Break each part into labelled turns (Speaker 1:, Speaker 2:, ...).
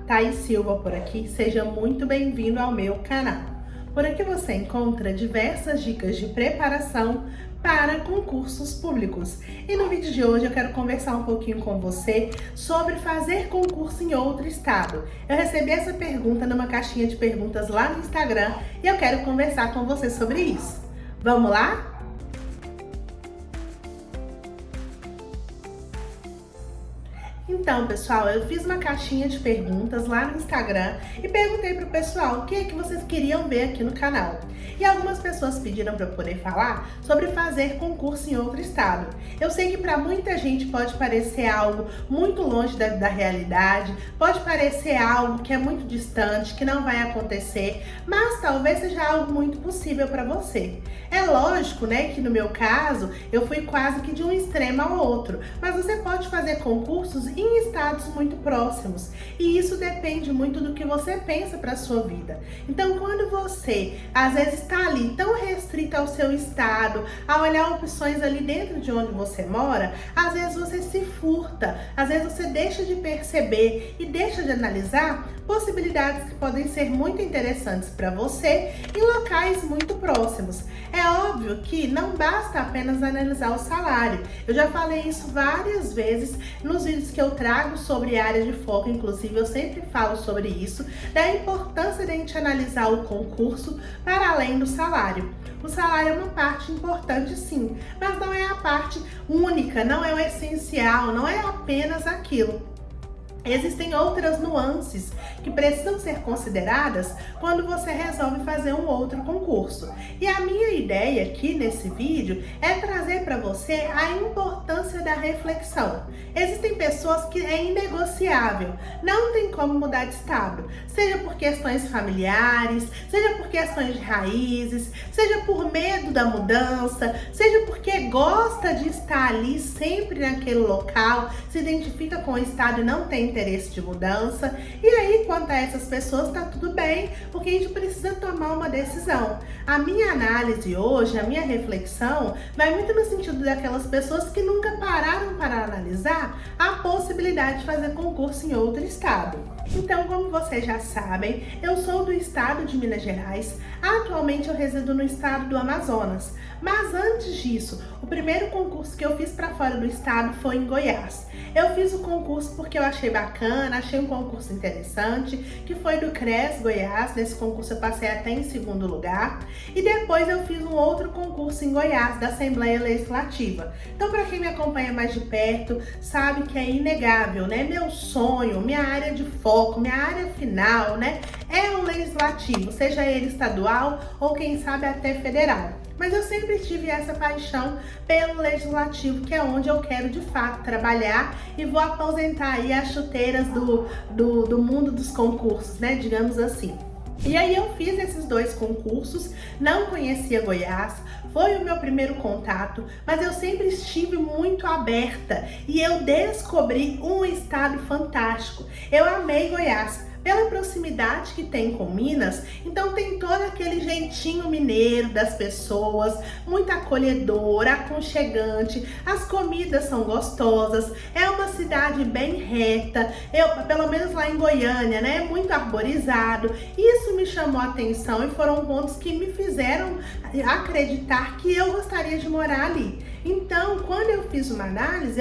Speaker 1: Thaís Silva por aqui, seja muito bem-vindo ao meu canal. Por aqui você encontra diversas dicas de preparação para concursos públicos. E no vídeo de hoje eu quero conversar um pouquinho com você sobre fazer concurso em outro estado. Eu recebi essa pergunta numa caixinha de perguntas lá no Instagram e eu quero conversar com você sobre isso. Vamos lá? Então, pessoal, eu fiz uma caixinha de perguntas lá no Instagram e perguntei pro pessoal o que é que vocês queriam ver aqui no canal. E algumas pessoas pediram para eu poder falar sobre fazer concurso em outro estado. Eu sei que para muita gente pode parecer algo muito longe da realidade, pode parecer algo que é muito distante, que não vai acontecer, mas talvez seja algo muito possível para você. É lógico, né, que no meu caso, eu fui quase que de um extremo ao outro, mas você pode fazer concursos em estados muito próximos, e isso depende muito do que você pensa para sua vida. Então, quando você às vezes está ali tão restrita ao seu estado, a olhar opções ali dentro de onde você mora, às vezes você se furta, às vezes você deixa de perceber e deixa de analisar possibilidades que podem ser muito interessantes para você em locais muito próximos. É óbvio que não basta apenas analisar o salário. Eu já falei isso várias vezes nos vídeos que eu trago sobre área de foco, inclusive eu sempre falo sobre isso, da importância de a gente analisar o concurso para além do salário. O salário é uma parte importante, sim, mas não é a parte única, não é o essencial, não é apenas aquilo. Existem outras nuances que precisam ser consideradas quando você resolve fazer um outro concurso. E a minha ideia aqui nesse vídeo é trazer para você a importância da reflexão. Existem pessoas que é inegociável, não tem como mudar de estado, seja por questões familiares, seja por questões de raízes, seja por medo da mudança, seja porque gosta de estar ali sempre naquele local, se identifica com o estado e não tem interesse de mudança. E aí, quanto a essas pessoas, tá tudo bem, porque a gente precisa tomar uma decisão. A minha análise hoje, a minha reflexão, vai muito no sentido daquelas pessoas que nunca pararam para analisar a possibilidade de fazer concurso em outro estado. Então, como vocês já sabem, eu sou do estado de Minas Gerais, atualmente eu resido no estado do Amazonas, mas antes disso, o primeiro concurso que eu fiz para fora do estado foi em Goiás. Eu fiz o concurso porque eu achei bacana, achei um concurso interessante, que foi do CRES Goiás. Nesse concurso eu passei até em segundo lugar. E depois eu fiz um outro concurso em Goiás, da Assembleia Legislativa. Então, para quem me acompanha mais de perto, sabe que é inegável, né? Meu sonho, minha área de foco, minha área final, né? É o legislativo, seja ele estadual ou quem sabe até federal. Mas eu sempre tive essa paixão pelo legislativo, que é onde eu quero de fato trabalhar e vou aposentar aí as chuteiras do mundo dos concursos, né, digamos assim. E aí eu fiz esses dois concursos, não conhecia Goiás, foi o meu primeiro contato, mas eu sempre estive muito aberta e eu descobri um estado fantástico. Eu amei Goiás. Pela proximidade que tem com Minas, então tem todo aquele jeitinho mineiro das pessoas, muito acolhedora, aconchegante, as comidas são gostosas, é uma cidade bem reta, pelo menos lá em Goiânia, né, é muito arborizado. Isso me chamou a atenção e foram pontos que me fizeram acreditar que eu gostaria de morar ali. Então, quando eu fiz uma análise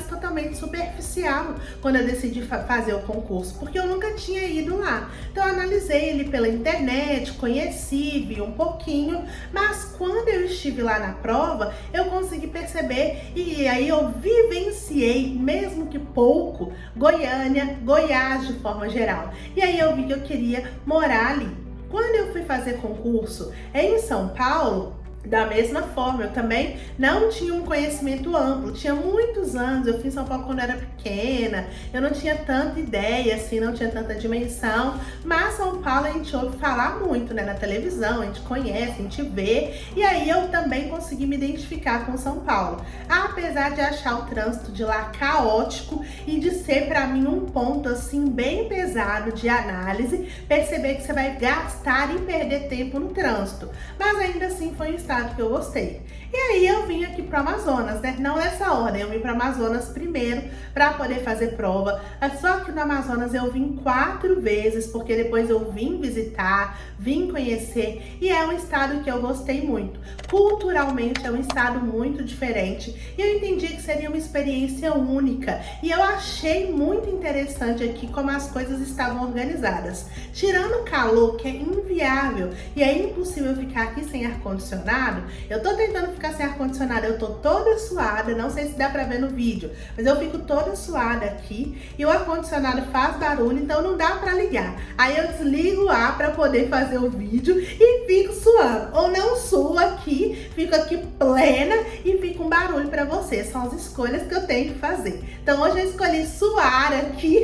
Speaker 1: totalmente superficial quando eu decidi fazer o concurso, porque eu nunca tinha ido lá. Então, eu analisei ele pela internet, conheci, vi um pouquinho, mas quando eu estive lá na prova, eu consegui perceber e aí eu vivenciei, mesmo que pouco, Goiânia, Goiás de forma geral. E aí eu vi que eu queria morar ali. Quando eu fui fazer concurso em São Paulo, da mesma forma, eu também não tinha um conhecimento amplo, tinha muitos anos, eu fui em São Paulo quando eu era pequena, eu não tinha tanta ideia, assim, não tinha tanta dimensão, mas São Paulo a gente ouve falar muito, né, na televisão, a gente conhece, a gente vê, e aí eu também consegui me identificar com São Paulo, apesar de achar o trânsito de lá caótico e de ser para mim um ponto, assim, bem pesado de análise, perceber que você vai gastar e perder tempo no trânsito, mas ainda assim foi um estado que eu gostei. E aí eu vim aqui para o Amazonas, né? Não nessa ordem, eu vim para o Amazonas primeiro para poder fazer prova. Só que no Amazonas eu vim 4 vezes, porque depois eu vim visitar, vim conhecer, e é um estado que eu gostei muito. Culturalmente é um estado muito diferente e eu entendi que seria uma experiência única, e eu achei muito interessante aqui como as coisas estavam organizadas. Tirando o calor, que é inviável e é impossível ficar aqui sem ar-condicionado, eu tô tentando ficar sem ar-condicionado, eu tô toda suada, não sei se dá pra ver no vídeo, mas eu fico toda suada aqui e o ar-condicionado faz barulho, então não dá pra ligar. Aí eu desligo o ar pra poder fazer o vídeo e fico suando, ou não suo aqui, fico aqui plena e fica um barulho pra vocês. São as escolhas que eu tenho que fazer. Então hoje eu escolhi suar aqui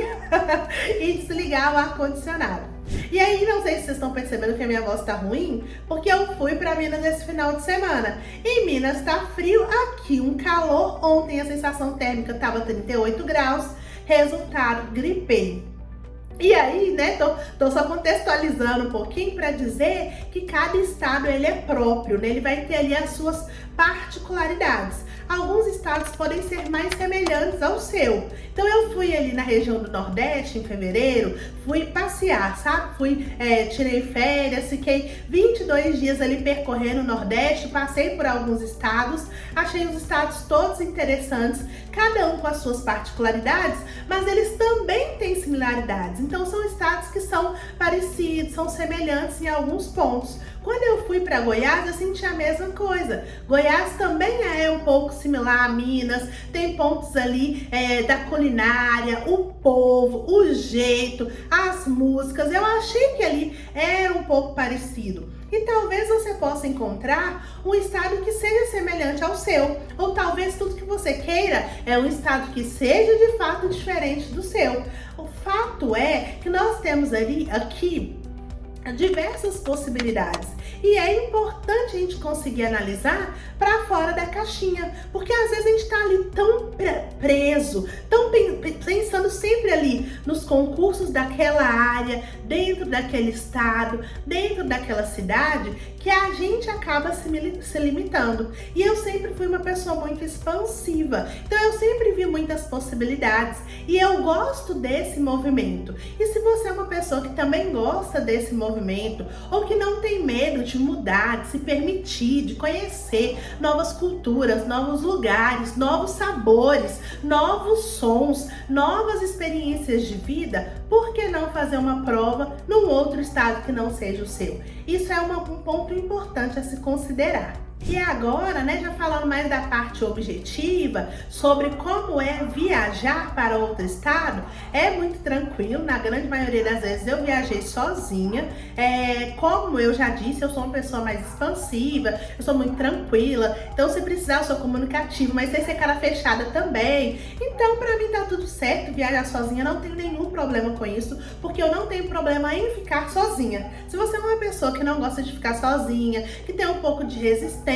Speaker 1: e desligar o ar-condicionado. E aí, não sei se vocês estão percebendo que a minha voz tá ruim, porque eu fui pra Minas esse final de semana. Em Minas tá frio, aqui um calor. Ontem a sensação térmica tava 38 graus, resultado, gripei. E aí, né, tô só contextualizando um pouquinho para dizer que cada estado ele é próprio, né? Ele vai ter ali as suas particularidades. Alguns estados podem ser mais semelhantes ao seu. Então eu fui ali na região do Nordeste em fevereiro, fui passear, sabe? Tirei férias, fiquei 22 dias ali percorrendo o Nordeste, passei por alguns estados, achei os estados todos interessantes, cada um com as suas particularidades, mas eles também têm similaridades. Então são estados que são parecidos, são semelhantes em alguns pontos. Quando eu fui para Goiás, eu senti a mesma coisa. Goiás também é um pouco similar a Minas, tem pontos ali da culinária, o povo, o jeito, as músicas. Eu achei que ali era um pouco parecido. E talvez você possa encontrar um estado que seja semelhante ao seu. Ou talvez tudo que você queira é um estado que seja de fato diferente do seu. O fato é que nós temos aqui diversas possibilidades e é importante a gente conseguir analisar para fora da caixinha, porque às vezes a gente está ali tão preso, tão pensando sempre ali nos concursos daquela área, dentro daquele estado, dentro daquela cidade, que a gente acaba se limitando. E eu sempre fui uma pessoa muito expansiva, então eu sempre vi muitas possibilidades e eu gosto desse movimento. E se você é uma pessoa que também gosta desse movimento, ou que não tem medo de mudar, de se permitir, de conhecer novas culturas, novos lugares, novos sabores, novos sons, novas experiências de vida, por que não fazer uma prova num outro estado que não seja o seu? Isso é um ponto importante a se considerar. E agora, né, já falando mais da parte objetiva, sobre como é viajar para outro estado, é muito tranquilo. Na grande maioria das vezes eu viajei sozinha. Como eu já disse, eu sou uma pessoa mais expansiva, eu sou muito tranquila. Então, se precisar, eu sou comunicativa, mas sem ser cara fechada também. Então, pra mim tá tudo certo viajar sozinha, não tenho nenhum problema com isso, porque eu não tenho problema em ficar sozinha. Se você é uma pessoa que não gosta de ficar sozinha, que tem um pouco de resistência,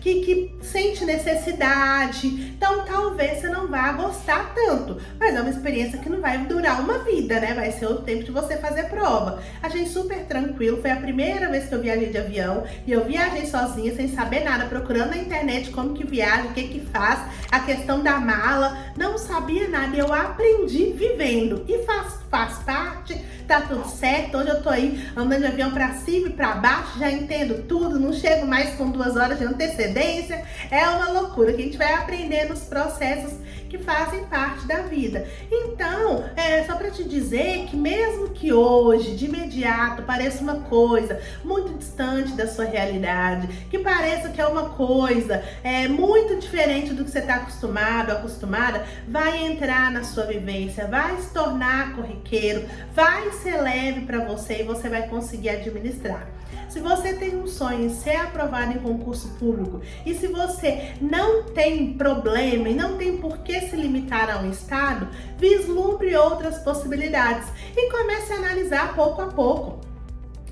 Speaker 1: que sente necessidade, então talvez você não vá gostar tanto, mas é uma experiência que não vai durar uma vida, né? Vai ser o tempo de você fazer prova. Achei super tranquilo, foi a primeira vez que eu viajei de avião e eu viajei sozinha, sem saber nada, procurando na internet como que viaja, o que que faz, a questão da mala, não sabia nada, eu aprendi vivendo e faz parte, tá tudo certo. Hoje eu tô aí andando de avião pra cima e pra baixo, já entendo tudo, não chego mais com 2 horas de antecedência. É uma loucura que a gente vai aprender nos processos que fazem parte da vida. Então, só pra te dizer que mesmo que hoje, de imediato, pareça uma coisa muito distante da sua realidade, que pareça que é uma coisa muito diferente do que você tá acostumada, vai entrar na sua vivência, vai se tornar corriqueiro, vai ser leve para você e você vai conseguir administrar. Se você tem um sonho em ser aprovado em concurso público e se você não tem problema e não tem por que se limitar a um estado, vislumbre outras possibilidades e comece a analisar pouco a pouco.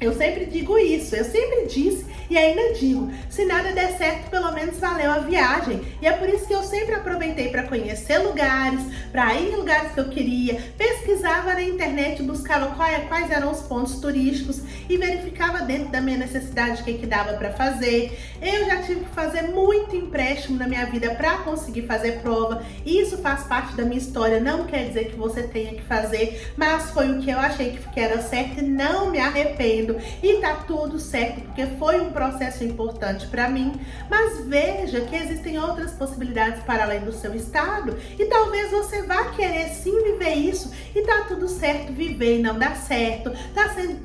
Speaker 1: Eu sempre digo isso, eu sempre disse e ainda digo, se nada der certo, pelo menos valeu a viagem. E é por isso que eu sempre aproveitei para conhecer lugares, para ir em lugares que eu queria, pesquisava na internet, buscava quais eram os pontos turísticos e verificava dentro da minha necessidade o que dava para fazer. Eu já tive que fazer muito empréstimo na minha vida para conseguir fazer prova. Isso faz parte da minha história, não quer dizer que você tenha que fazer, mas foi o que eu achei que era certo e não me arrependo. E tá tudo certo, porque foi um processo importante para mim, mas veja que existem outras possibilidades para além do seu estado e talvez você vá querer sim viver isso e tá tudo certo viver e não dar certo,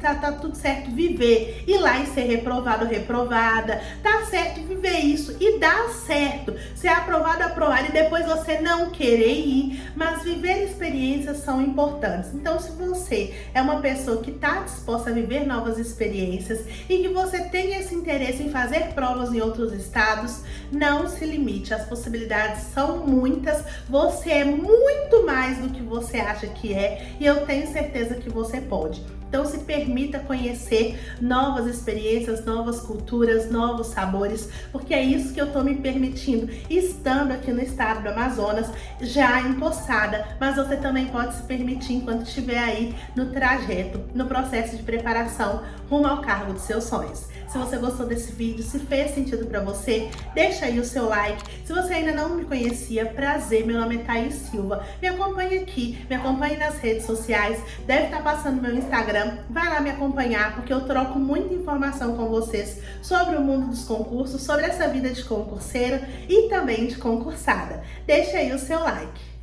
Speaker 1: tá tudo certo viver ir lá e ser reprovado ou reprovada, tá certo viver isso e dar certo, ser aprovado, aprovado e depois você não querer ir, mas viver experiências são importantes. Então se você é uma pessoa que tá disposta a viver novas experiências e que você tem esse interesse em fazer provas em outros estados, não se limite, as possibilidades são muitas, você é muito mais do que você acha que é e eu tenho certeza que você pode. Então se permita conhecer novas experiências, novas culturas, novos sabores, porque é isso que eu tô me permitindo, estando aqui no estado do Amazonas, já empossada, mas você também pode se permitir enquanto estiver aí no trajeto, no processo de preparação rumo ao cargo dos seus sonhos. Se você gostou desse vídeo, se fez sentido pra você, deixa aí o seu like. Se você ainda não me conhecia, prazer, meu nome é Thaís Silva. Me acompanhe aqui, me acompanhe nas redes sociais, deve estar passando meu Instagram, vai lá me acompanhar, porque eu troco muita informação com vocês sobre o mundo dos concursos, sobre essa vida de concurseira e também de concursada. Deixa aí o seu like.